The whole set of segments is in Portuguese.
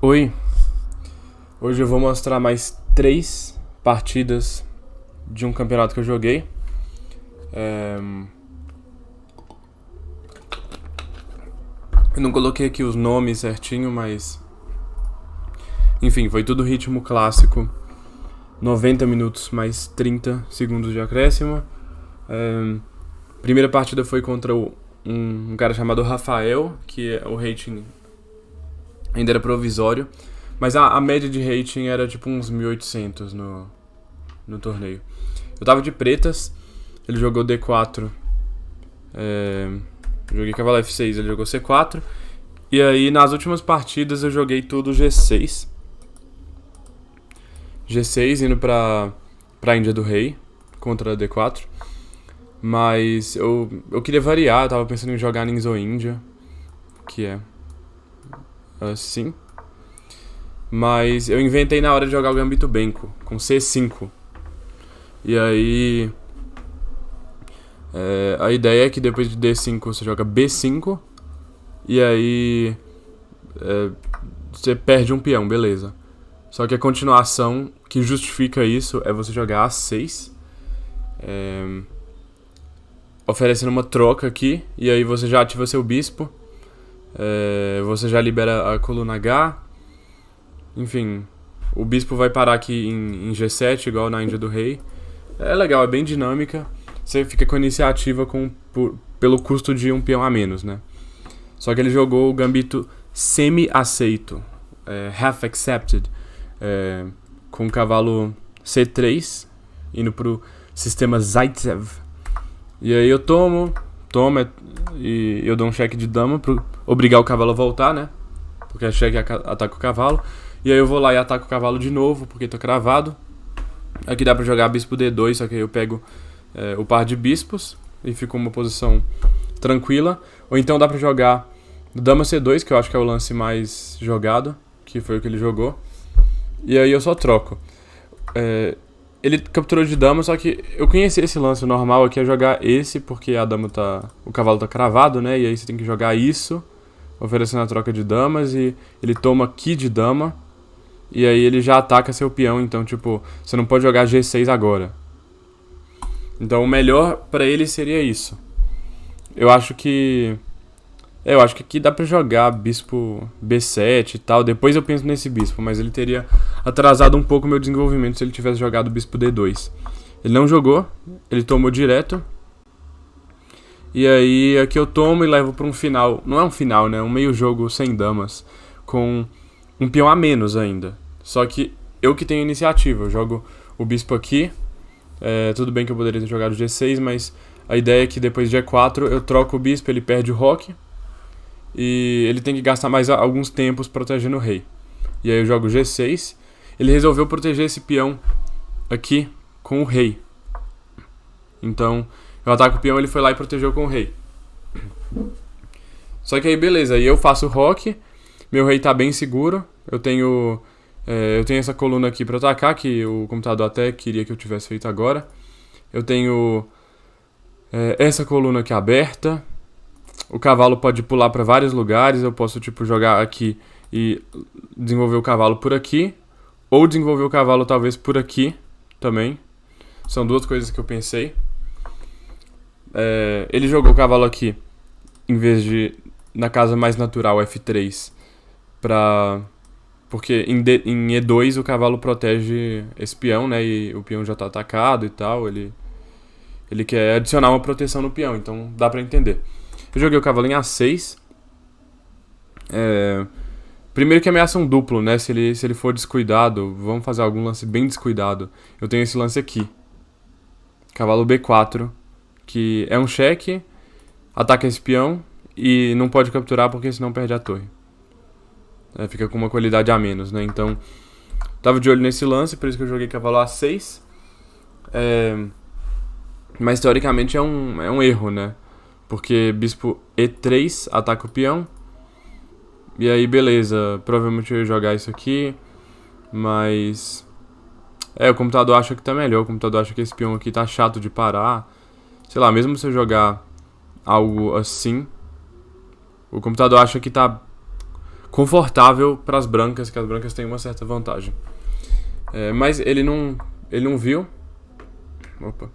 Oi, hoje eu vou mostrar mais 3 partidas de um campeonato que eu joguei. Eu não coloquei aqui os nomes certinho, mas enfim, foi tudo ritmo clássico. 90 minutos mais 30 segundos de acréscimo. Primeira partida foi contra um cara chamado Rafael, que o rating ainda era provisório, mas a média de rating era tipo uns 1800 no torneio. Eu tava de pretas, ele jogou D4, joguei cavalo F6, ele jogou C4, e aí nas últimas partidas eu joguei tudo G6 indo pra Índia do Rei contra D4, mas eu queria variar, eu tava pensando em jogar Ninzo Índia, que é assim. Mas eu inventei na hora de jogar o Gambito Benko, com C5. E aí a ideia é que depois de D5 você joga B5. E aí você perde um peão, beleza. Só que a continuação que justifica isso é você jogar A6, oferecendo uma troca aqui. E aí você já ativa seu bispo, você já libera a coluna H. Enfim, o bispo vai parar aqui em G7, igual na Índia do Rei. É legal, é bem dinâmica. Você fica com a iniciativa pelo custo de um peão a menos, né? Só que ele jogou o gambito semi-aceito, half accepted, com o cavalo C3, indo pro sistema Zaitsev. E aí eu tomo, e eu dou um cheque de dama pra obrigar o cavalo a voltar, né? Porque a cheque ataca o cavalo. E aí eu vou lá e ataco o cavalo de novo, porque tô cravado. Aqui dá pra jogar bispo D2, só que aí eu pego o par de bispos e fico uma posição tranquila. Ou então dá pra jogar dama C2, que eu acho que é o lance mais jogado, que foi o que ele jogou. E aí eu só troco. Ele capturou de dama, só que eu conheci esse lance normal aqui, é jogar esse, porque o cavalo tá cravado, né? E aí você tem que jogar isso, oferecendo a troca de damas, e ele toma aqui de dama. E aí ele já ataca seu peão, então tipo, você não pode jogar G6 agora. Então o melhor pra ele seria isso. Eu acho que aqui dá pra jogar bispo B7 e tal. Depois eu penso nesse bispo, mas ele teria atrasado um pouco o meu desenvolvimento se ele tivesse jogado bispo D2. Ele não jogou, ele tomou direto. E aí aqui eu tomo e levo pra um final. Não é um final, né? Um meio jogo sem damas, com um peão a menos ainda. Só que eu que tenho iniciativa, eu jogo o bispo aqui. Tudo bem que eu poderia ter jogado G6, mas a ideia é que depois de G4 eu troco o bispo, ele perde o roque. E ele tem que gastar mais alguns tempos protegendo o rei. E aí eu jogo G6. Ele resolveu proteger esse peão aqui com o rei. Então eu ataco o peão, ele foi lá e protegeu com o rei. Só que aí beleza, aí eu faço o roque. Meu rei tá bem seguro. Eu tenho essa coluna aqui pra atacar, que o computador até queria que eu tivesse feito agora. Eu tenho essa coluna aqui aberta. O cavalo pode pular pra vários lugares. Eu posso tipo jogar aqui e desenvolver o cavalo por aqui, ou desenvolver o cavalo talvez por aqui também. São duas coisas que eu pensei. Ele jogou o cavalo aqui em vez de na casa mais natural, F3, porque em E2 o cavalo protege esse peão, né? E o peão já tá atacado e tal. Ele quer adicionar uma proteção no peão, então dá pra entender. Eu joguei o cavalo em A6. Primeiro que ameaça um duplo, né? Se ele for descuidado, vamos fazer algum lance bem descuidado. Eu tenho esse lance aqui. Cavalo B4, que é um cheque, ataca esse peão e não pode capturar porque senão perde a torre. Fica com uma qualidade a menos, né? Então, tava de olho nesse lance, por isso que eu joguei cavalo A6. Mas teoricamente é um erro, né? Porque bispo E3 ataca o peão. E aí beleza, provavelmente eu ia jogar isso aqui. Mas o computador acha que tá melhor. O computador acha que esse peão aqui tá chato de parar. Sei lá, mesmo se eu jogar algo assim, o computador acha que tá confortável para as brancas, que as brancas têm uma certa vantagem. Mas ele não viu. Opa.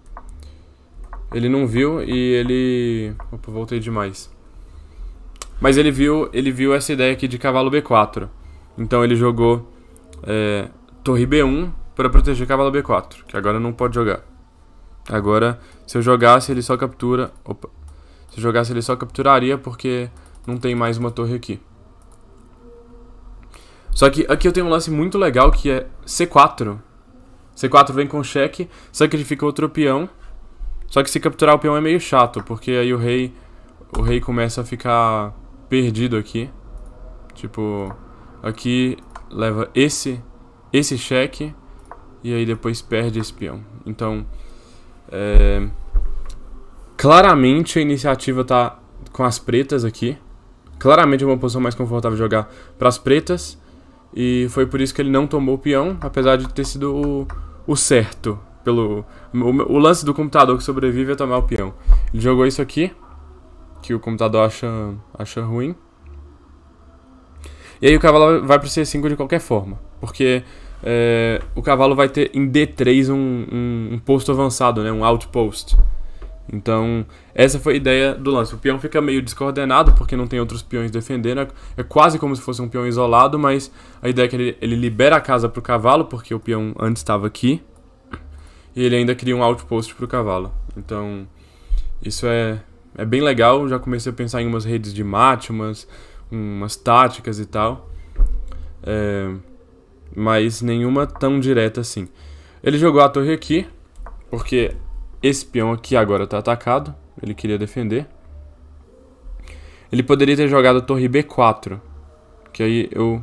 Ele não viu e ele... Opa, voltei demais. Mas ele viu essa ideia aqui de cavalo B4. Então ele jogou torre B1 para proteger cavalo B4, que agora não pode jogar. Agora, se eu jogasse, ele só captura... Opa. Se eu jogasse, ele só capturaria porque não tem mais uma torre aqui. Só que aqui eu tenho um lance muito legal que é C4. C4 vem com cheque, sacrifica outro peão. Só que se capturar o peão é meio chato, porque aí o rei começa a ficar perdido aqui. Tipo, aqui leva esse cheque e aí depois perde esse peão. Então, claramente a iniciativa tá com as pretas aqui. Claramente é uma posição mais confortável de jogar para as pretas. E foi por isso que ele não tomou o peão, apesar de ter sido o certo. O lance do computador que sobrevive é tomar o peão. Ele jogou isso aqui, que o computador acha ruim. E aí o cavalo vai pro C5 de qualquer forma, porque o cavalo vai ter em D3 um posto avançado, né, um outpost. Então, essa foi a ideia do lance. O peão fica meio descoordenado, porque não tem outros peões defendendo. É quase como se fosse um peão isolado, mas a ideia é que ele libera a casa pro cavalo, porque o peão antes estava aqui. E ele ainda cria um outpost pro cavalo. Então, isso é bem legal. Já comecei a pensar em umas redes de mate, umas táticas e tal. Mas nenhuma tão direta assim. Ele jogou a torre aqui, porque esse peão aqui agora está atacado. Ele queria defender. Ele poderia ter jogado a torre B4, que aí eu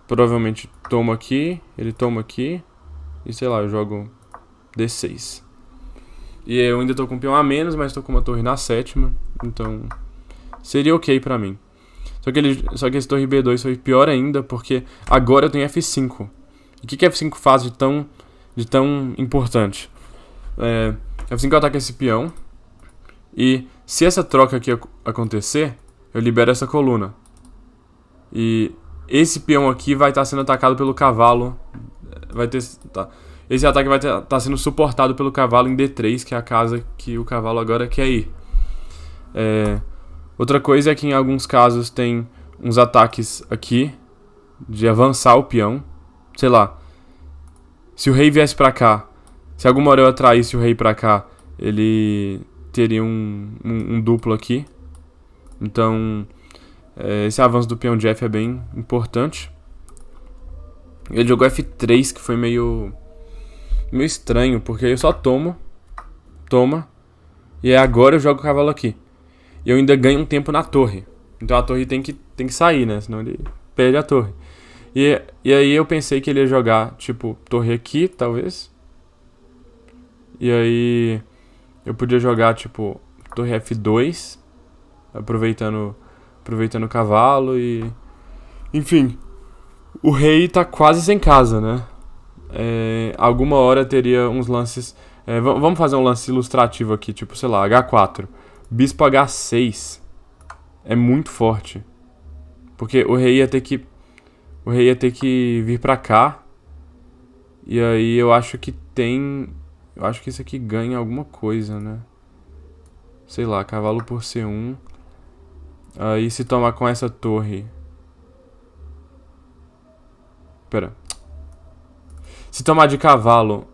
provavelmente tomo aqui, ele toma aqui, e sei lá, eu jogo D6. E eu ainda tô com um peão a menos, mas tô com uma torre na sétima, então seria ok pra mim. Só que esse torre B2 foi pior ainda, porque agora eu tenho F5. E o que F5 faz de tão importante? F5 ataca esse peão, e se essa troca aqui acontecer, eu libero essa coluna. E esse peão aqui vai estar sendo atacado pelo cavalo. Esse ataque vai estar sendo suportado pelo cavalo em D3, que é a casa que o cavalo agora quer ir. Outra coisa é que em alguns casos tem uns ataques aqui de avançar o peão. Sei lá, se o rei viesse pra cá, se alguma hora eu atraísse o rei pra cá, ele teria um duplo aqui. Então, esse avanço do peão de F é bem importante. Ele jogou F3, que foi meio estranho, porque eu só toma, e agora eu jogo o cavalo aqui. E eu ainda ganho um tempo na torre. Então a torre tem que sair, né? Senão ele perde a torre. E aí eu pensei que ele ia jogar, tipo, torre aqui, talvez. E aí eu podia jogar, tipo, torre F2, aproveitando o cavalo e... Enfim, o rei tá quase sem casa, né? Alguma hora teria uns lances... vamos fazer um lance ilustrativo aqui, tipo, sei lá, H4. Bispo H6 é muito forte, porque o rei ia ter que vir pra cá. E aí eu acho que isso aqui ganha alguma coisa, né? Sei lá, cavalo por C1. Aí se tomar com essa torre... Pera. Se tomar de cavalo,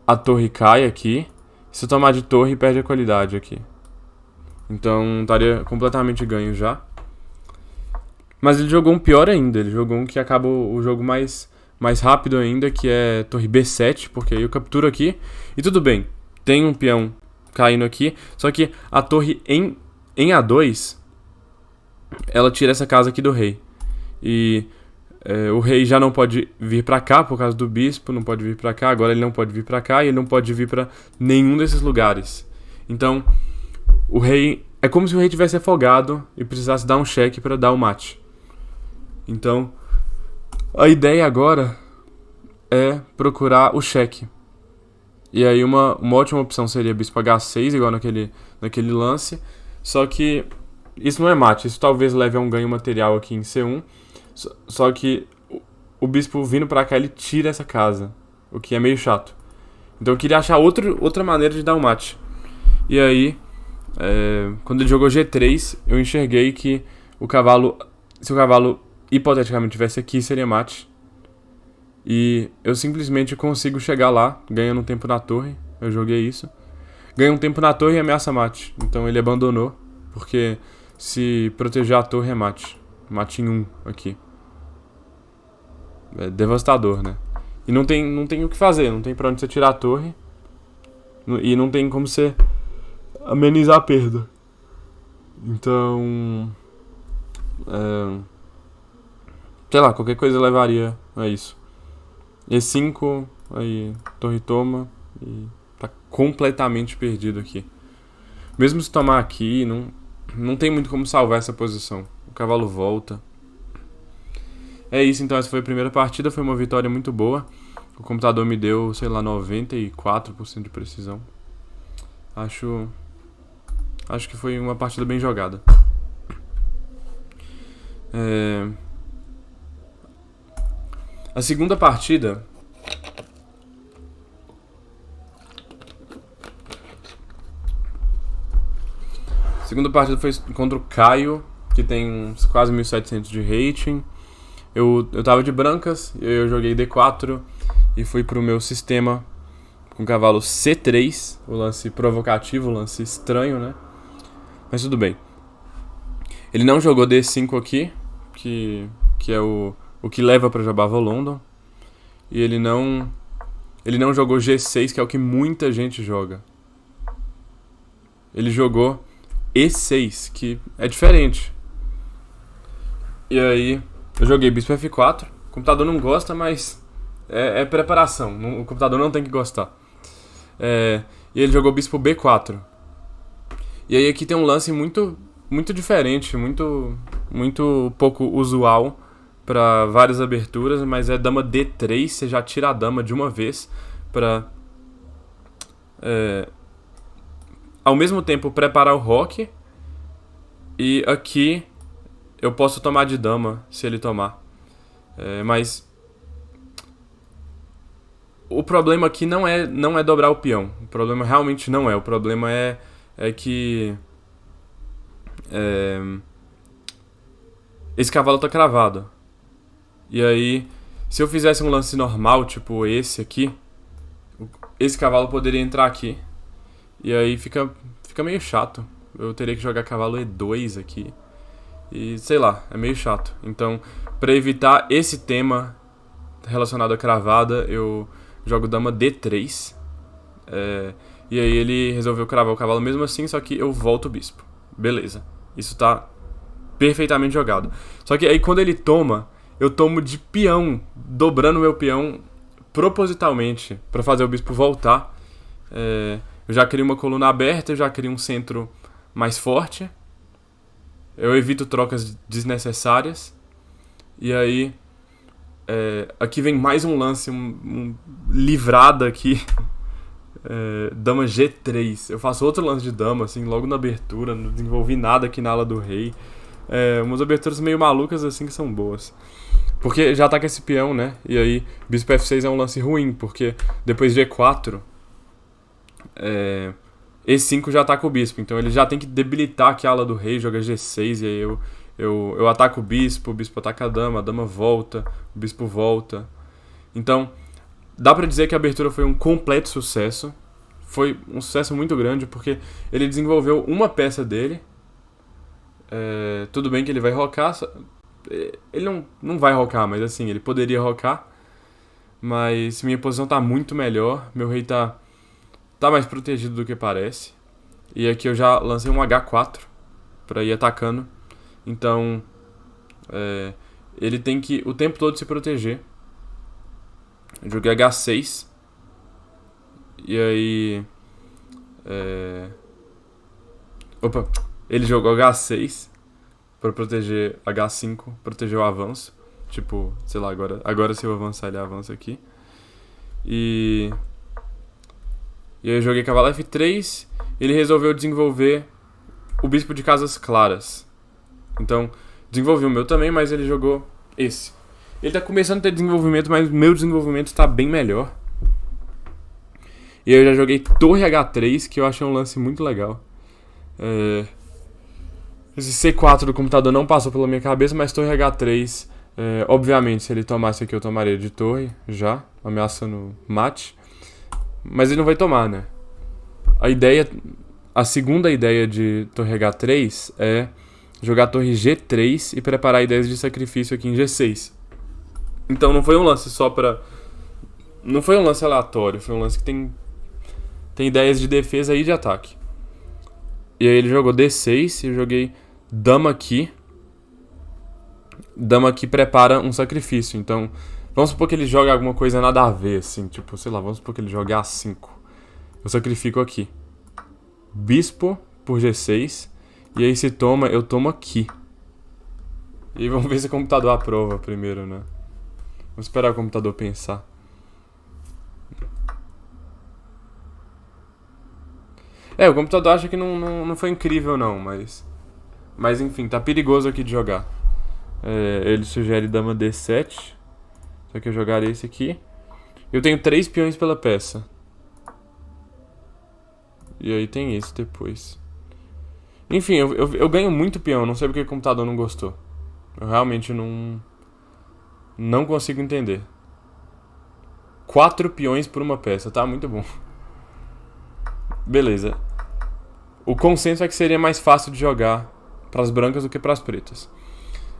a torre cai aqui. Se tomar de torre, perde a qualidade aqui. Então estaria completamente ganho já. Mas ele jogou um pior ainda. Ele jogou um que acaba o jogo mais rápido ainda, que é torre B7, porque aí eu capturo aqui. E tudo bem, tem um peão caindo aqui. Só que a torre em A2, ela tira essa casa aqui do rei. E o rei já não pode vir pra cá por causa do bispo, não pode vir pra cá. Agora ele não pode vir pra cá e ele não pode vir pra nenhum desses lugares. Então, o rei... É como se o rei tivesse afogado e precisasse dar um cheque pra dar o mate. Então, a ideia agora é procurar o cheque. E aí uma ótima opção seria bispo H6, igual naquele lance. Só que Isso não é mate, isso talvez leve a um ganho material aqui em C1. Só que o bispo vindo pra cá, ele tira essa casa, o que é meio chato. Então eu queria achar outra maneira de dar um mate. E aí, quando ele jogou G3, eu enxerguei que se o cavalo hipoteticamente tivesse aqui, seria mate. E eu simplesmente consigo chegar lá, ganhando um tempo na torre. Eu joguei isso. Ganha um tempo na torre e ameaça mate. Então ele abandonou, porque se proteger a torre é mate. Mate em 1 aqui. É devastador, né? E não tem o que fazer, não tem pra onde você tirar a torre. E não tem como você amenizar a perda. Então... sei lá, qualquer coisa levaria a isso. E5, aí torre toma e tá completamente perdido aqui. Mesmo se tomar aqui, não tem muito como salvar essa posição. O cavalo volta. É isso, então essa foi a primeira partida, foi uma vitória muito boa. O computador me deu, sei lá, 94% de precisão. Acho que foi uma partida bem jogada. A segunda partida... A segunda partida foi contra o Caio, que tem quase 1700 de rating. Eu tava de brancas, eu joguei D4 e fui pro meu sistema com o cavalo C3, o lance provocativo, o lance estranho, né? Mas tudo bem. Ele não jogou D5 aqui, que é o que leva pra Jabava London. E ele não jogou G6, que é o que muita gente joga. Ele jogou E6, que é diferente. E aí, eu joguei bispo F4. O computador não gosta, mas é preparação. O computador não tem que gostar. E ele jogou bispo B4. E aí aqui tem um lance muito, muito diferente, muito pouco usual para várias aberturas, mas é dama D3, você já tira a dama de uma vez para ao mesmo tempo preparar o roque, e aqui eu posso tomar de dama se ele tomar. Mas o problema aqui não é dobrar o peão. O problema realmente não é. O problema é que esse cavalo tá cravado. E aí, se eu fizesse um lance normal, tipo esse aqui, esse cavalo poderia entrar aqui. E aí fica meio chato. Eu teria que jogar cavalo E2 aqui. E sei lá, é meio chato. Então, pra evitar esse tema relacionado à cravada, eu jogo dama D3. E aí ele resolveu cravar o cavalo mesmo assim, só que eu volto o bispo. Beleza. Isso tá perfeitamente jogado. Só que aí quando ele toma, eu tomo de peão, dobrando meu peão propositalmente pra fazer o bispo voltar. Eu já crio uma coluna aberta, eu já crio um centro mais forte. Eu evito trocas desnecessárias. E aí aqui vem mais um lance, um livrada aqui. Dama G3. Eu faço outro lance de dama, assim, logo na abertura. Não desenvolvi nada aqui na ala do rei. Umas aberturas meio malucas, assim, que são boas. Porque já ataca esse peão, né? E aí, bispo F6 é um lance ruim, porque depois de G4, E5 já ataca o bispo. Então ele já tem que debilitar aqui a ala do rei, joga G6, e aí eu ataco o bispo ataca a dama volta, o bispo volta. Então, dá pra dizer que a abertura foi um completo sucesso. Foi um sucesso muito grande, porque ele desenvolveu uma peça dele. Tudo bem que ele vai rocar. Ele não vai rocar, mas assim, ele poderia rocar. Mas minha posição tá muito melhor. Meu rei tá mais protegido do que parece. E aqui eu já lancei um H4 pra ir atacando. Então, ele tem que o tempo todo se proteger. Eu joguei H6. E aí... ele jogou H6 pra proteger H5, proteger o avanço. Tipo, sei lá, agora se eu avançar ele avança aqui. E aí eu joguei cavalo F3. Ele resolveu desenvolver o bispo de casas claras. Então, desenvolvi o meu também, mas ele jogou esse. Ele tá começando a ter desenvolvimento, mas meu desenvolvimento tá bem melhor. E eu já joguei Torre H3, que eu achei um lance muito legal. Esse C4 do computador não passou pela minha cabeça, mas Torre H3, obviamente, se ele tomasse aqui, eu tomaria de torre, já, ameaçando mate. Mas ele não vai tomar, né? A segunda ideia de Torre H3 é jogar Torre G3 e preparar ideias de sacrifício aqui em G6. Então não foi um lance só pra... Não foi um lance aleatório, foi um lance que tem ideias de defesa e de ataque. E aí ele jogou D6 e eu joguei Dama aqui. Dama aqui prepara um sacrifício. Então, vamos supor que ele joga alguma coisa nada a ver, assim. Tipo, sei lá, vamos supor que ele jogue A5. Eu sacrifico aqui. Bispo por G6. E aí se toma, eu tomo aqui. E aí vamos ver se o computador aprova primeiro, né? Vamos esperar o computador pensar. O computador acha que não foi incrível não, mas enfim, tá perigoso aqui de jogar. Ele sugere Dama D7. Só que eu jogaria esse aqui. Eu tenho 3 peões pela peça. E aí tem isso depois. Enfim, eu ganho muito peão, não sei porque o computador não gostou. Eu realmente não consigo entender. 4 peões por uma peça, tá muito bom. Beleza. O consenso é que seria mais fácil de jogar para as brancas do que para as pretas.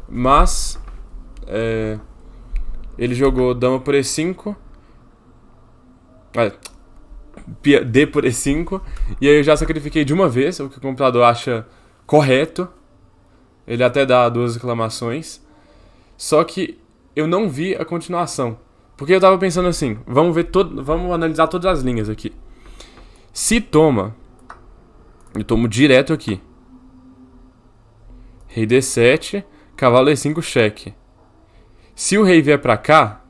Mas ele jogou Dama por E5. D por E5. E aí eu já sacrifiquei de uma vez, o que o computador acha correto. Ele até dá 2 exclamações. Só que eu não vi a continuação. Porque eu tava pensando assim, vamos analisar todas as linhas aqui. Se toma, eu tomo direto aqui. Rei D7, cavalo E5, cheque. Se o rei vier pra cá,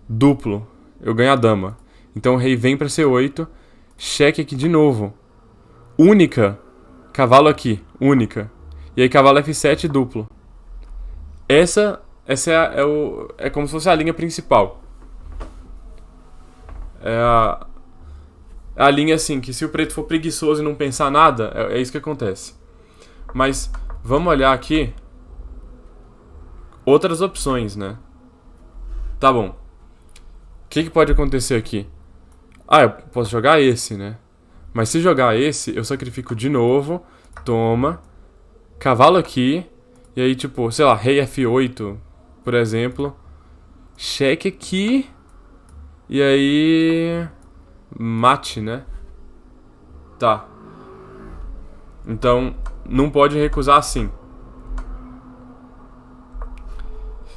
duplo, eu ganho a dama. Então o rei vem pra C8, cheque aqui de novo. Única, cavalo aqui, única. E aí cavalo F7, duplo. Essa é como se fosse a linha principal. É a linha assim, que se o preto for preguiçoso e não pensar nada, é isso que acontece. Mas vamos olhar aqui outras opções, né? Tá bom. O que pode acontecer aqui? Eu posso jogar esse, né? Mas se jogar esse, eu sacrifico de novo, toma, cavalo aqui, e aí tipo, sei lá, rei F8, por exemplo, cheque aqui, e aí... mate, né? Tá. Então, não pode recusar assim.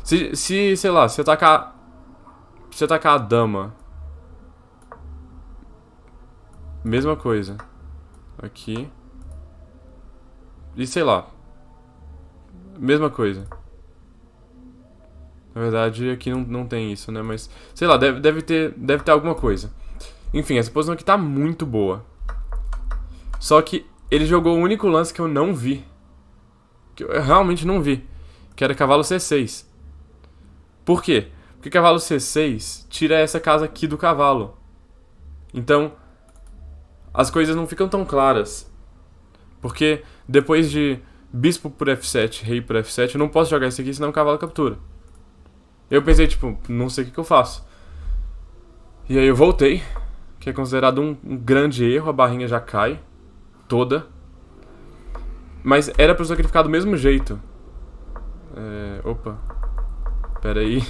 Se sei lá, se atacar a dama. Mesma coisa. Aqui. E sei lá. Mesma coisa. Na verdade, aqui não tem isso, né? Mas, sei lá, deve ter alguma coisa. Enfim, essa posição aqui tá muito boa. Só que ele jogou o único lance que eu não vi. Que eu realmente não vi. Que era cavalo C6. Por quê? Porque cavalo C6 tira essa casa aqui do cavalo. Então, as coisas não ficam tão claras. Porque depois de bispo por F7, rei por F7, eu não posso jogar isso aqui, senão o cavalo captura. Eu pensei, tipo, não sei o que eu faço. E aí eu voltei, que é considerado um grande erro, a barrinha já cai toda. Mas era pra eu sacrificar do mesmo jeito. Opa. Pera aí.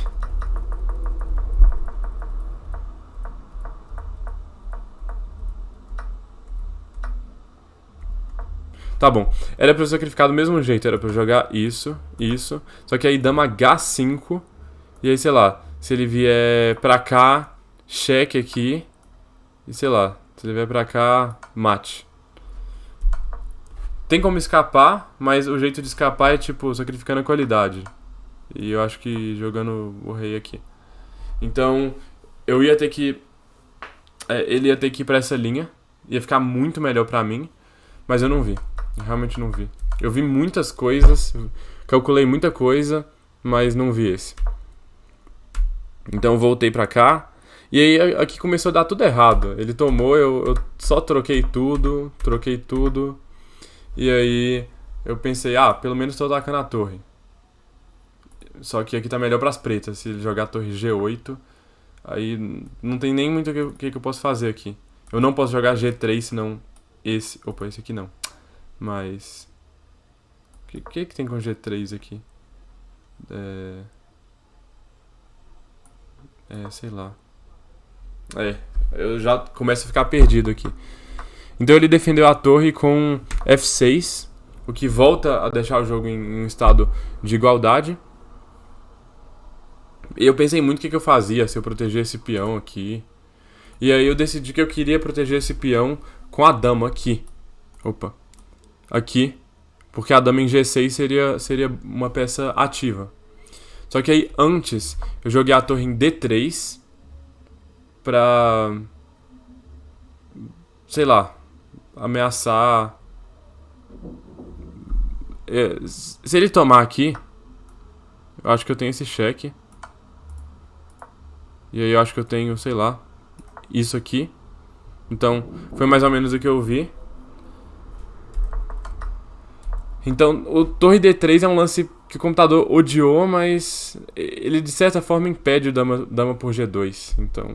Tá bom. Era pra eu sacrificar do mesmo jeito. Era pra eu jogar isso. Só que aí dama H5. E aí, sei lá. Se ele vier pra cá, cheque aqui. E sei lá. Se ele vier pra cá, mate. Tem como escapar, mas o jeito de escapar é tipo sacrificando a qualidade. E eu acho que jogando o rei aqui. Então, eu ia ter que... ele ia ter que ir pra essa linha. Ia ficar muito melhor pra mim. Mas eu não vi. Eu realmente não vi. Eu vi muitas coisas. calculei muita coisa, mas não vi esse. Então voltei pra cá. E aí aqui começou a dar tudo errado. Ele tomou, eu só troquei tudo. E aí eu pensei, pelo menos tô atacando a torre. Só que aqui tá melhor pras pretas. Se ele jogar a torre G8, aí não tem nem muito o que eu posso fazer aqui. Eu não posso jogar G3, senão esse... Opa, esse aqui não. Mas... O que tem com G3 aqui? Sei lá. Eu já começo a ficar perdido aqui. Então ele defendeu a torre com F6, o que volta a deixar o jogo em um estado de igualdade. E eu pensei muito o que eu fazia se eu proteger esse peão aqui. E aí eu decidi que eu queria proteger esse peão com a dama aqui. Opa. Aqui. Porque a dama em G6 seria uma peça ativa. Só que aí antes eu joguei a torre em D3 pra... sei lá, ameaçar... Se ele tomar aqui, eu acho que eu tenho esse cheque. E aí eu acho que eu tenho, sei lá, isso aqui. Então, foi mais ou menos o que eu vi. Então, o torre D3 é um lance que o computador odiou, mas ele de certa forma impede o dama por G2. Então,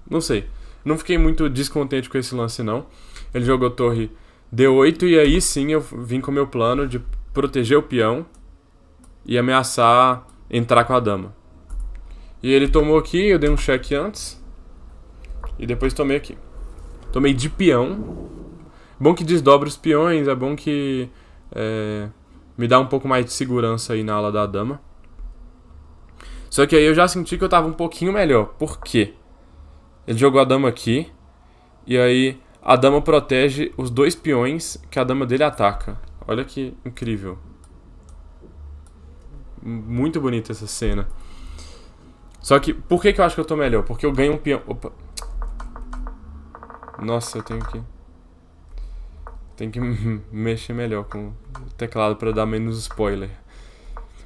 não sei. Não fiquei muito descontente com esse lance, não. Ele jogou torre D8 e aí sim eu vim com o meu plano de proteger o peão e ameaçar entrar com a dama. E ele tomou aqui, eu dei um cheque antes. E depois tomei aqui. Tomei de peão. Bom que desdobra os peões, é bom que me dá um pouco mais de segurança aí na ala da dama. Só que aí eu já senti que eu tava um pouquinho melhor. Por quê? Ele jogou a dama aqui. E aí a dama protege os dois peões que a dama dele ataca. Olha que incrível. Muito bonita essa cena. Só que, por que eu acho que eu tô melhor? Porque eu ganho um peão... Opa. Nossa, eu tenho que mexer melhor com o teclado pra dar menos spoiler.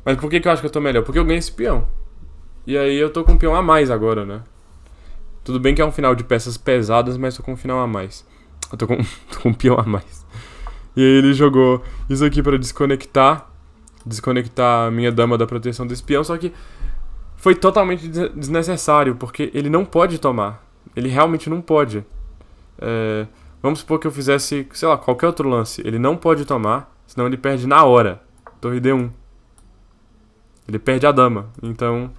Mas por que eu acho que eu tô melhor? Porque eu ganho esse peão. E aí eu tô com um peão a mais agora, né? Tudo bem que é um final de peças pesadas, mas tô com um final a mais. Eu tô com um peão a mais. E aí ele jogou isso aqui pra desconectar a minha dama da proteção desse peão, só que foi totalmente desnecessário, porque ele não pode tomar. Ele realmente não pode. Vamos supor que eu fizesse, sei lá, qualquer outro lance. Ele não pode tomar, senão ele perde na hora. Torre D1. Ele perde a dama. Então,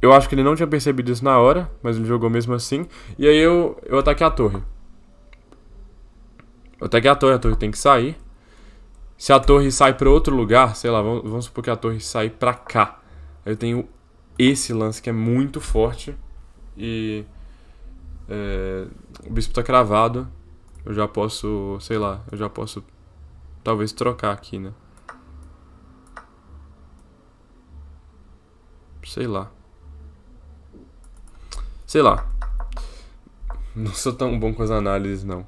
eu acho que ele não tinha percebido isso na hora, mas ele jogou mesmo assim. E aí eu ataquei a torre. Eu ataquei a torre tem que sair. Se a torre sai pra outro lugar, sei lá, vamos supor que a torre sai pra cá. Aí eu tenho esse lance que é muito forte. E o bispo tá cravado. Eu já posso, sei lá, talvez trocar aqui, né? Sei lá. Não sou tão bom com as análises, não.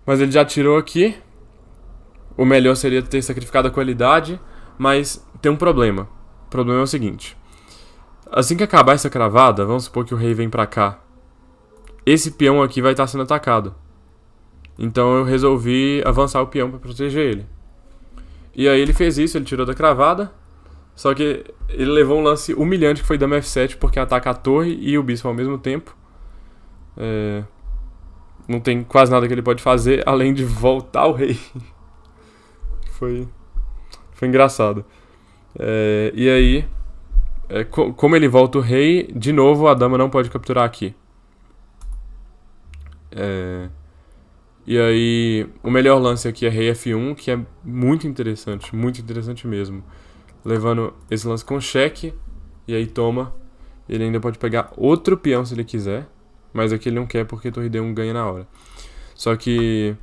Mas ele já tirou aqui. O melhor seria ter sacrificado a qualidade. Mas tem um problema. O problema é o seguinte. Assim que acabar essa cravada, vamos supor que o rei vem pra cá. Esse peão aqui vai estar sendo atacado. Então eu resolvi avançar o peão pra proteger ele. E aí ele fez isso, ele tirou da cravada. Só que ele levou um lance humilhante que foi dama F7, porque ataca a torre e o bispo ao mesmo tempo. Não tem quase nada que ele pode fazer, além de voltar o rei. Foi engraçado. E aí, como ele volta o rei, de novo a dama não pode capturar aqui. E aí, o melhor lance aqui é rei F1, que é muito interessante mesmo. Levando esse lance com cheque, e aí toma. Ele ainda pode pegar outro peão se ele quiser, mas aqui ele não quer porque torre D1 ganha na hora. Só que,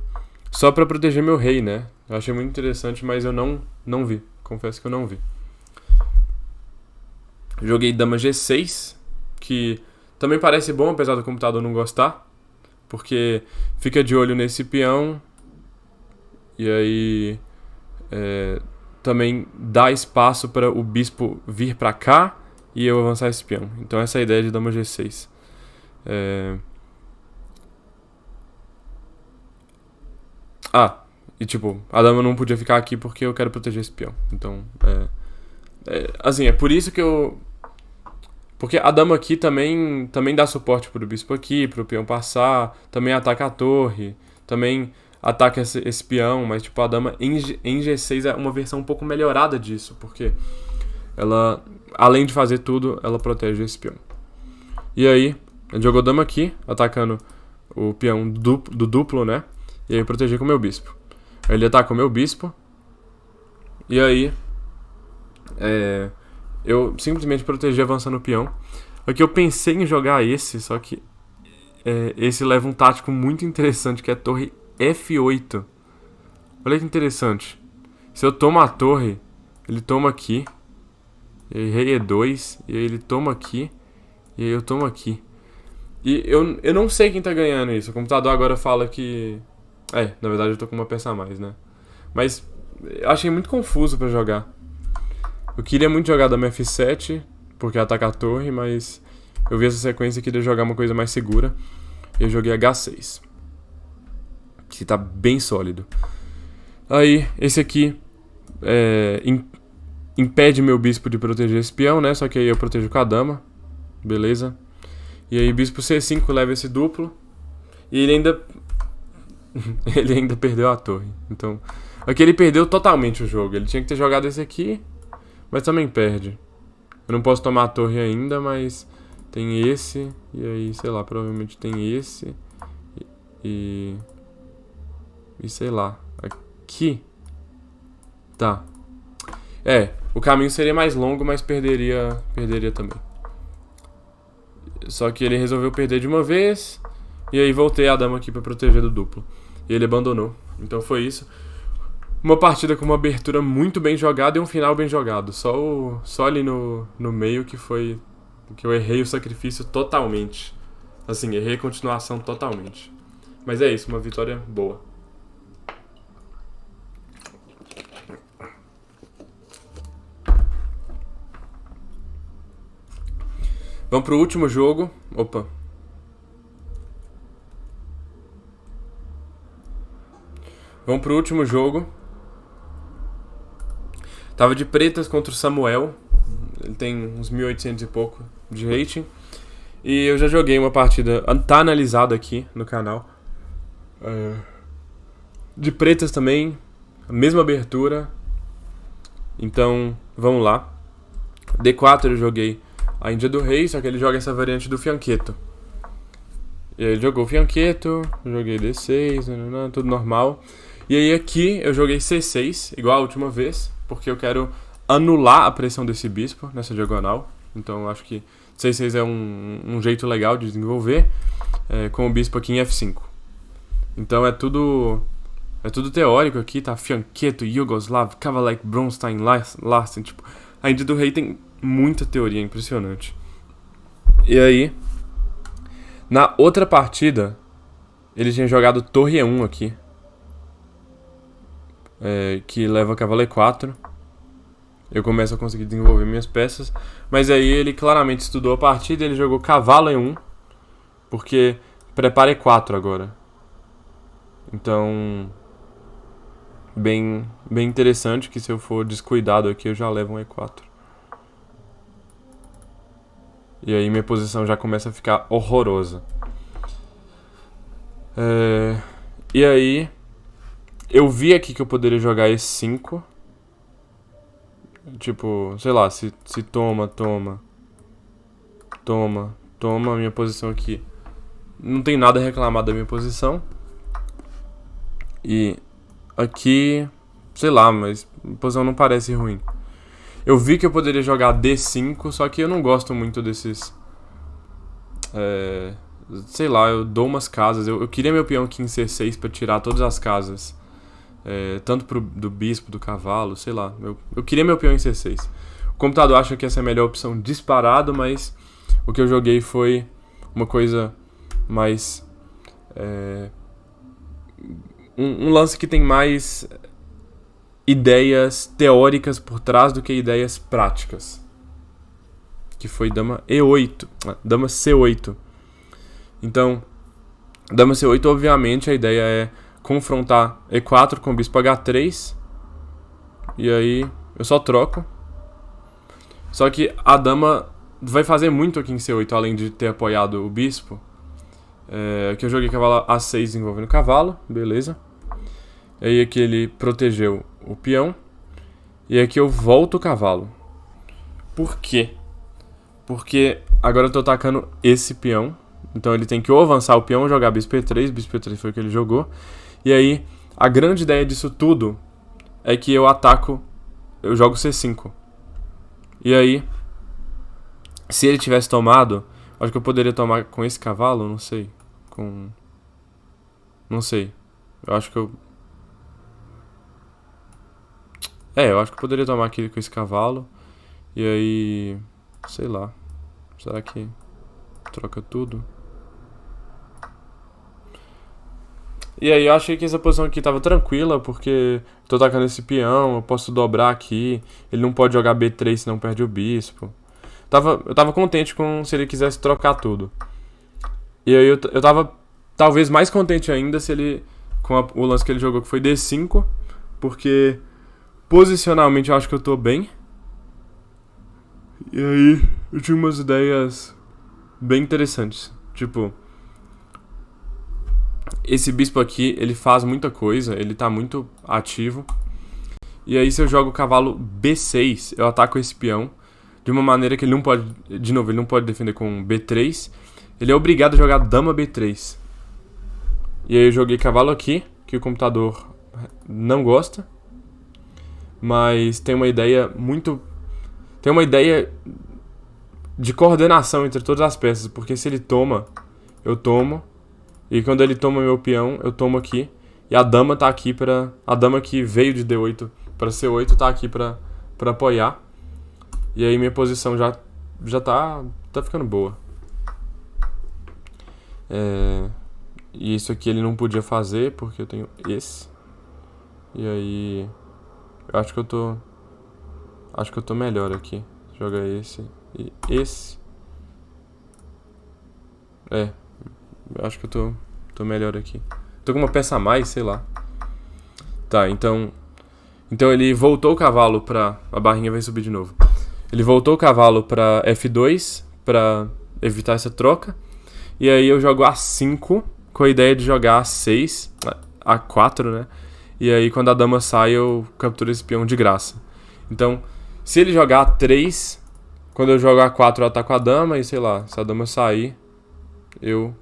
só pra proteger meu rei, né? Eu achei muito interessante, mas eu não vi. Confesso que eu não vi. Joguei dama G6, que também parece bom, apesar do computador não gostar. Porque fica de olho nesse peão. E aí também dá espaço para o bispo vir para cá e eu avançar esse peão. Então essa é a ideia de dama G6. E tipo, a dama não podia ficar aqui porque eu quero proteger esse peão. Então, assim, é por isso que eu... Porque a dama aqui também dá suporte pro bispo aqui, pro peão passar, também ataca a torre, também ataca esse peão, mas tipo, a dama em G6 é uma versão um pouco melhorada disso, porque ela, além de fazer tudo, ela protege esse peão. E aí, ele jogou dama aqui, atacando o peão do duplo, né? E aí eu protegi com o meu bispo. Ele ataca o meu bispo, e aí eu simplesmente protegi avançando o peão. Aqui eu pensei em jogar esse, só que esse leva um tático muito interessante, que é a torre F8. Olha que interessante. Se eu tomo a torre, ele toma aqui, e aí rei E2, e aí ele toma aqui, e aí eu tomo aqui. E eu não sei quem tá ganhando isso. O computador agora fala que... na verdade eu tô com uma peça a mais, né? Mas eu achei muito confuso pra jogar. Eu queria muito jogar dama F7, porque ataca a torre, mas eu vi essa sequência e queria jogar uma coisa mais segura. E eu joguei H6, que tá bem sólido. Aí, esse aqui impede meu bispo de proteger esse peão, né? Só que aí eu protejo com a dama. Beleza. E aí bispo C5 leva esse duplo. E ele ainda perdeu a torre. Então, aqui ele perdeu totalmente o jogo. Ele tinha que ter jogado esse aqui, mas também perde. Eu não posso tomar a torre ainda, mas tem esse. E aí, sei lá, provavelmente tem esse. E sei lá. Aqui. Tá. O caminho seria mais longo, mas perderia também. Só que ele resolveu perder de uma vez. E aí voltei a dama aqui pra proteger do duplo. E ele abandonou. Então foi isso. Uma partida com uma abertura muito bem jogada e um final bem jogado. Só ali no meio que eu errei o sacrifício totalmente. Assim, errei a continuação totalmente. Mas é isso, uma vitória boa. Vamos pro último jogo. Opa. Vamos pro último jogo. Tava de pretas contra o Samuel. Ele tem uns 1800 e pouco de rating. E eu já joguei uma partida. Tá analisado aqui no canal. De pretas também. A mesma abertura. Então, vamos lá. D4 eu joguei a Índia do Rei, só que ele joga essa variante do fianqueto. E aí ele jogou o fianqueto, eu joguei D6, tudo normal. E aí aqui eu joguei C6, igual a última vez, porque eu quero anular a pressão desse bispo nessa diagonal. Então eu acho que C6 é um jeito legal de desenvolver, com o bispo aqui em F5. Então é tudo teórico aqui, tá? Fianqueto, Yugoslav, Kavalek, Bronstein, Larsen, tipo... A Índia do Rei tem muita teoria impressionante. E aí, na outra partida, ele tinha jogado torre E1 aqui. Que leva cavalo E4. Eu começo a conseguir desenvolver minhas peças. Mas aí ele claramente estudou a partida e ele jogou cavalo E1. Porque prepara E4 agora. Então, bem interessante que se eu for descuidado aqui eu já levo um E4. E aí minha posição já começa a ficar horrorosa. E aí eu vi aqui que eu poderia jogar E5. Tipo, sei lá, se toma a minha posição aqui. Não tem nada a reclamar da minha posição. E aqui, sei lá, mas a posição não parece ruim. Eu vi que eu poderia jogar D5, só que eu não gosto muito desses... sei lá, eu dou umas casas. Eu queria meu peão aqui em C6 pra tirar todas as casas. Tanto do bispo, do cavalo, sei lá. Eu queria meu peão em C6. O computador acha que essa é a melhor opção disparado, mas o que eu joguei foi uma coisa mais... um lance que tem mais ideias teóricas por trás do que ideias práticas. Que foi dama E8, dama C8. Então, dama C8, obviamente, a ideia é confrontar E4 com bispo H3. E aí, eu só troco. Só que a dama vai fazer muito aqui em C8, além de ter apoiado o bispo. Aqui eu joguei cavalo A6 envolvendo o cavalo, beleza. E aí aqui ele protegeu o peão. E aqui eu volto o cavalo. Por quê? Porque agora eu tô atacando esse peão. Então ele tem que ou avançar o peão ou jogar bispo E3. Bispo E3 foi o que ele jogou. E aí, a grande ideia disso tudo é que eu ataco, eu jogo C5. E aí, se ele tivesse tomado, acho que eu poderia tomar com esse cavalo, não sei. Não sei. Eu acho que eu... eu acho que eu poderia tomar aqui com esse cavalo. E aí... sei lá. Será que troca tudo? E aí eu achei que essa posição aqui tava tranquila, porque tô atacando esse peão, eu posso dobrar aqui. Ele não pode jogar B3 senão perde o bispo. Eu tava contente com se ele quisesse trocar tudo. E aí eu tava talvez mais contente ainda se ele... com o lance que ele jogou, que foi D5. Porque posicionalmente eu acho que eu tô bem. E aí eu tinha umas ideias bem interessantes. Tipo, esse bispo aqui, ele faz muita coisa, ele tá muito ativo. E aí se eu jogo o cavalo B6, eu ataco esse peão de uma maneira que ele não pode... de novo, ele não pode defender com B3. Ele é obrigado a jogar dama B3. E aí eu joguei cavalo aqui, que o computador não gosta. Mas tem uma ideia muito... tem uma ideia de coordenação entre todas as peças. Porque se ele toma, eu tomo. E quando ele toma meu peão, eu tomo aqui. E a dama tá aqui pra... a dama que veio de D8 pra C8 tá aqui pra apoiar. E aí minha posição já tá ficando boa. E isso aqui ele não podia fazer, porque eu tenho esse. E aí... eu acho que eu tô melhor aqui. Joga esse e esse. Eu acho que eu tô melhor aqui. Tô com uma peça a mais, sei lá. Tá, então ele voltou o cavalo pra... a barrinha vai subir de novo. Ele voltou o cavalo pra F2 pra evitar essa troca. E aí eu jogo A5 com a ideia de jogar A6, A4, né? E aí quando a dama sai eu capturo esse peão de graça. Então, se ele jogar A3, quando eu jogo A4 eu ataco a dama e sei lá, se a dama sair, eu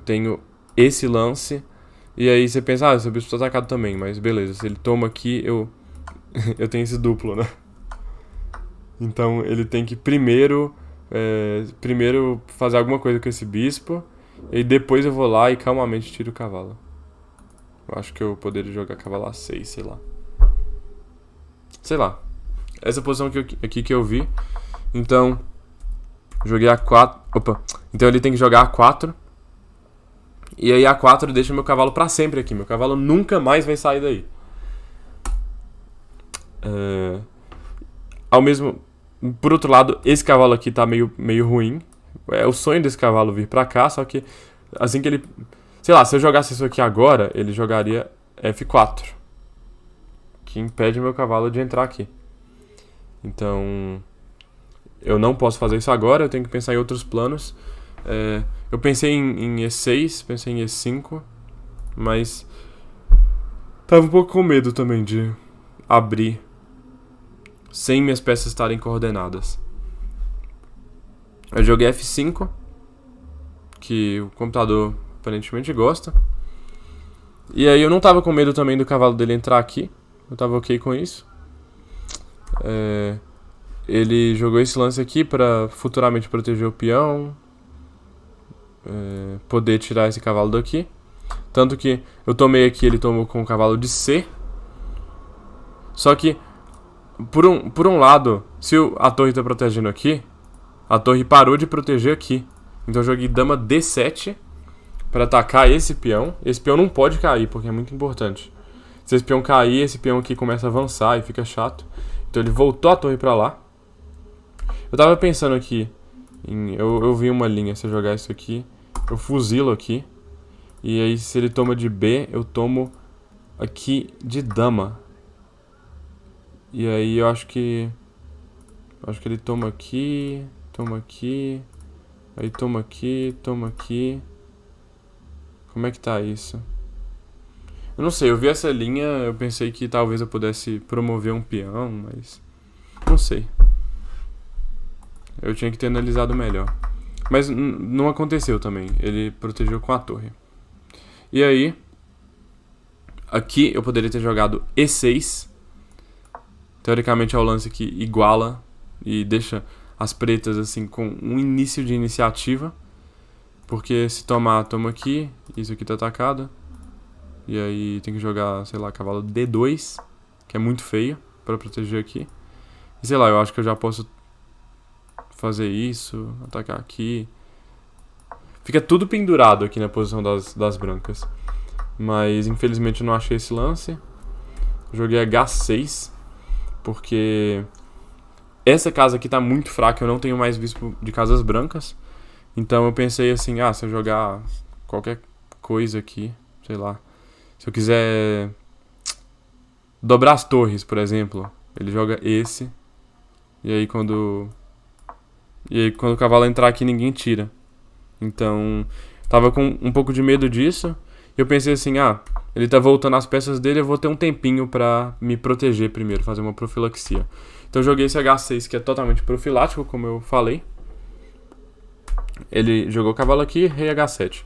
tenho esse lance. E aí você pensa, seu bispo tá atacado também, mas beleza, se ele toma aqui, eu tenho esse duplo, né? Então ele tem que primeiro fazer alguma coisa com esse bispo, e depois eu vou lá e calmamente tiro o cavalo. Eu acho que eu poderia jogar cavalo A6, sei lá. Essa posição aqui que eu vi. Então joguei A4. Opa. Então ele tem que jogar A4. E aí A4 deixa meu cavalo pra sempre aqui. Meu cavalo nunca mais vai sair daí. Por outro lado, esse cavalo aqui tá meio ruim. É o sonho desse cavalo vir pra cá, só que assim que ele... sei lá, se eu jogasse isso aqui agora, ele jogaria F4. Que impede meu cavalo de entrar aqui. Então... eu não posso fazer isso agora, eu tenho que pensar em outros planos. Eu pensei em E6, pensei em E5, mas tava um pouco com medo também de abrir sem minhas peças estarem coordenadas. Eu joguei F5, que o computador aparentemente gosta. E aí eu não tava com medo também do cavalo dele entrar aqui, eu tava ok com isso. Ele jogou esse lance aqui pra futuramente proteger o peão, poder tirar esse cavalo daqui. Tanto que eu tomei aqui, ele tomou com o cavalo de C. Só que, por um lado, se a torre tá protegendo aqui, a torre parou de proteger aqui. Então eu joguei dama D7 pra atacar esse peão. Esse peão não pode cair, porque é muito importante. Se esse peão cair, esse peão aqui começa a avançar e fica chato. Então ele voltou a torre pra lá. Eu tava pensando aqui eu vi uma linha, se eu jogar isso aqui, eu fuzilo aqui. E aí se ele toma de B, eu tomo aqui de dama. E aí eu acho que ele toma aqui, aí toma aqui. Como é que tá isso? Eu não sei, eu vi essa linha, eu pensei que talvez eu pudesse promover um peão, mas não sei. Eu tinha que ter analisado melhor. Mas não aconteceu também, ele protegeu com a torre. E aí, aqui eu poderia ter jogado E6. Teoricamente é o lance que iguala e deixa as pretas assim com um início de iniciativa. Porque se tomar, toma aqui, isso aqui tá atacado. E aí tem que jogar, sei lá, cavalo D2, que é muito feio pra proteger aqui. E sei lá, eu acho que eu já posso fazer isso, atacar aqui. Fica tudo pendurado aqui na posição das brancas. Mas infelizmente eu não achei esse lance. Joguei H6, porque essa casa aqui tá muito fraca, eu não tenho mais bispo de casas brancas. Então eu pensei assim, se eu jogar qualquer coisa aqui, sei lá. Se eu quiser dobrar as torres, por exemplo, ele joga esse. E aí quando o cavalo entrar aqui, ninguém tira. Então, tava com um pouco de medo disso. E eu pensei assim, ele tá voltando as peças dele, eu vou ter um tempinho pra me proteger primeiro, fazer uma profilaxia. Então eu joguei esse H6, que é totalmente profilático, como eu falei. Ele jogou o cavalo aqui, rei H7.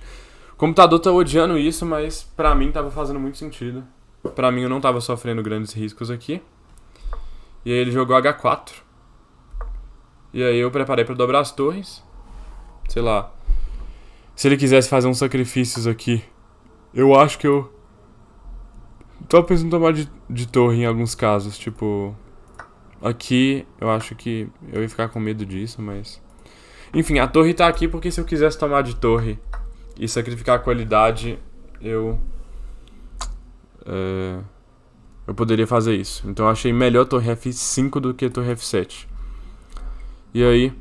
O computador tá odiando isso, mas pra mim tava fazendo muito sentido. Pra mim eu não tava sofrendo grandes riscos aqui. E aí ele jogou H4. E aí eu preparei pra dobrar as torres. Sei lá. Se ele quisesse fazer uns sacrifícios aqui, eu acho que eu tô pensando em tomar de torre em alguns casos. Tipo, aqui eu acho que eu ia ficar com medo disso, mas... Enfim, a torre tá aqui porque se eu quisesse tomar de torre e sacrificar a qualidade, eu poderia fazer isso. Então eu achei melhor torre F5 do que torre F7. E aí,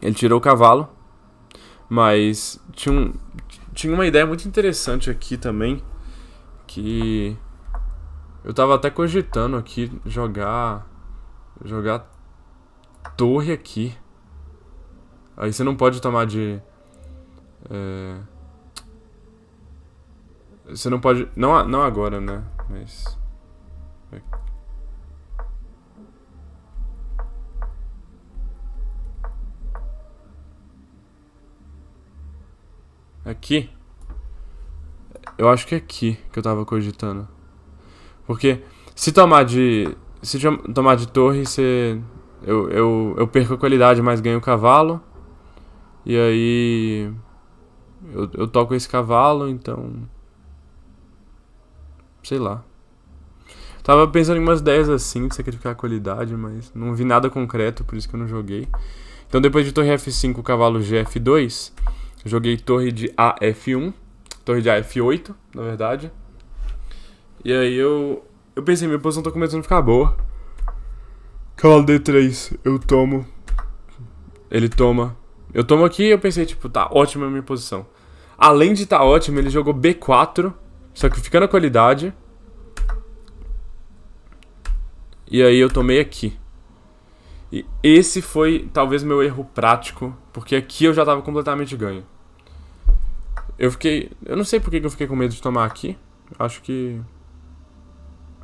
ele tirou o cavalo, mas tinha uma ideia muito interessante aqui também, que eu tava até cogitando aqui jogar torre aqui. Aí você não pode tomar de... Você não pode... Não agora, né? Mas... Aqui? Eu acho que é aqui que eu tava cogitando. Porque se tomar de torre, eu perco a qualidade, mas ganho o cavalo. E aí eu toco esse cavalo, então... Sei lá. Tava pensando em umas ideias assim, de sacrificar a qualidade, mas não vi nada concreto, por isso que eu não joguei. Então depois de torre F5, cavalo G-F2, joguei torre de A-F1, torre de A-F8, na verdade. E aí eu pensei, minha posição tá começando a ficar boa. Cavalo D3, eu tomo. Ele toma. Eu tomo aqui e eu pensei, tipo, tá ótima a minha posição. Além de tá ótimo, ele jogou B4, sacrificando a qualidade. E aí eu tomei aqui. E esse foi talvez meu erro prático, porque aqui eu já tava completamente ganho. Eu não sei por que eu fiquei com medo de tomar aqui. Acho que...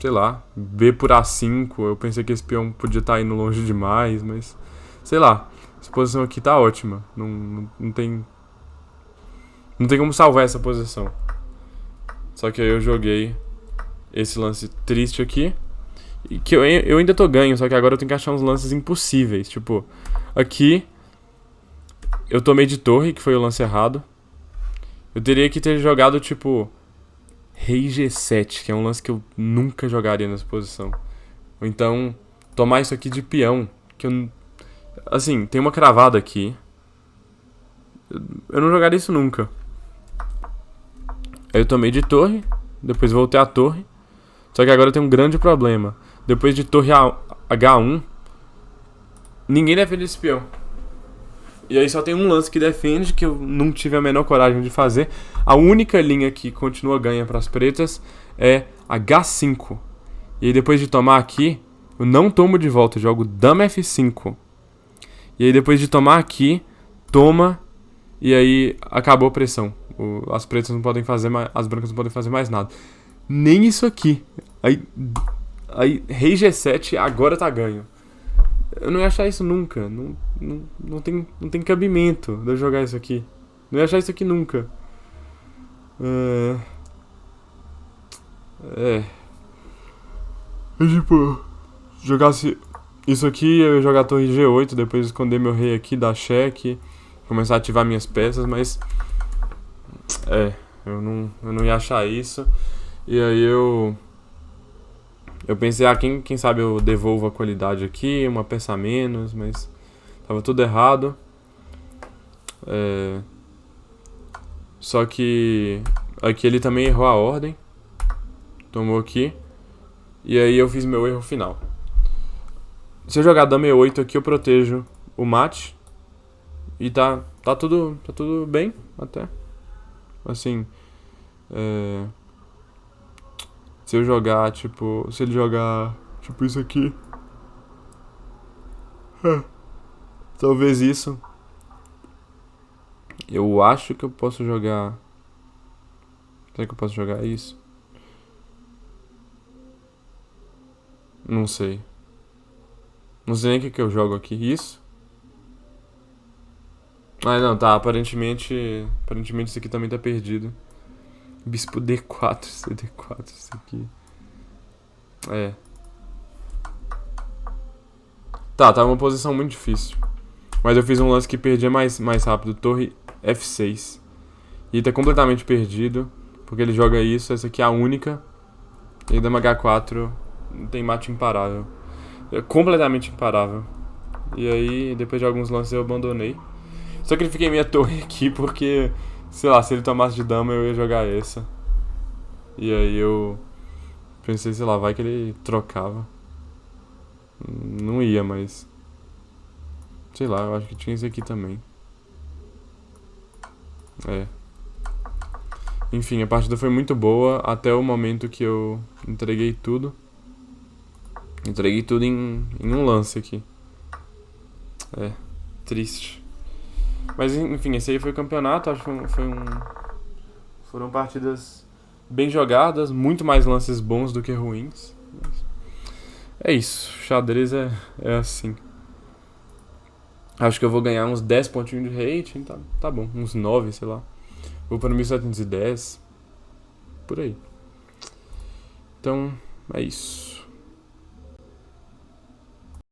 Sei lá, B por A5. Eu pensei que esse peão podia estar indo longe demais, mas... Sei lá, essa posição aqui tá ótima. Não tem como salvar essa posição. Só que aí eu joguei esse lance triste aqui. E que eu ainda tô ganho, só que agora eu tenho que achar uns lances impossíveis. Tipo, aqui eu tomei de torre, que foi o lance errado. Eu teria que ter jogado, tipo, rei G7, que é um lance que eu nunca jogaria nessa posição. Ou então, tomar isso aqui de peão, que eu... Assim, tem uma cravada aqui. Eu não jogaria isso nunca. Aí eu tomei de torre, depois voltei à torre. Só que agora tem um grande problema. Depois de torre H1, ninguém defende esse peão. E aí só tem um lance que defende, que eu não tive a menor coragem de fazer. A única linha que continua ganha para as pretas é H5. E aí depois de tomar aqui, eu não tomo de volta, eu jogo dama F5. E aí depois de tomar aqui, toma, e aí acabou a pressão. As pretas não podem fazer mais, as brancas não podem fazer mais nada. Nem isso aqui. Aí rei G7 agora tá ganho. Eu não ia achar isso nunca. Não tem cabimento de eu jogar isso aqui. Não ia achar isso aqui nunca. Tipo, jogasse isso aqui, eu ia jogar a torre G8, depois esconder meu rei aqui, dar cheque, começar a ativar minhas peças, mas eu não ia achar isso. E aí eu pensei, quem sabe eu devolvo a qualidade aqui, uma peça a menos, mas tava tudo errado. Só que aqui ele também errou a ordem, tomou aqui, e aí eu fiz meu erro final. Se eu jogar dama E8 aqui, eu protejo o mate, e tá tudo bem, até. Assim, se eu jogar, tipo, se ele jogar, tipo, isso aqui, talvez isso. Eu acho que eu posso jogar. Será que eu posso jogar isso? Não sei. Não sei nem o que eu jogo aqui. Isso? Não, tá. Aparentemente isso aqui também tá perdido. Bispo D4, CD4, isso aqui. Tá uma posição muito difícil. Mas eu fiz um lance que perdia mais rápido. Torre F6. E tá completamente perdido. Porque ele joga isso, essa aqui é a única. E dama H4 não tem mate imparável. É completamente imparável. E aí, depois de alguns lances, eu abandonei. Sacrifiquei minha torre aqui porque, sei lá, se ele tomasse de dama eu ia jogar essa. E aí eu pensei, sei lá, vai que ele trocava. Não ia, mas... sei lá, eu acho que tinha esse aqui também. Enfim, a partida foi muito boa até o momento que eu entreguei tudo. Entreguei tudo em um lance aqui. Triste. Mas enfim, esse aí foi o campeonato. Acho que foram partidas bem jogadas, muito mais lances bons do que ruins. É isso, xadrez é assim. Acho que eu vou ganhar uns 10 pontinhos de rating, tá bom, uns 9, sei lá. Vou para 1710, por aí. Então, é isso.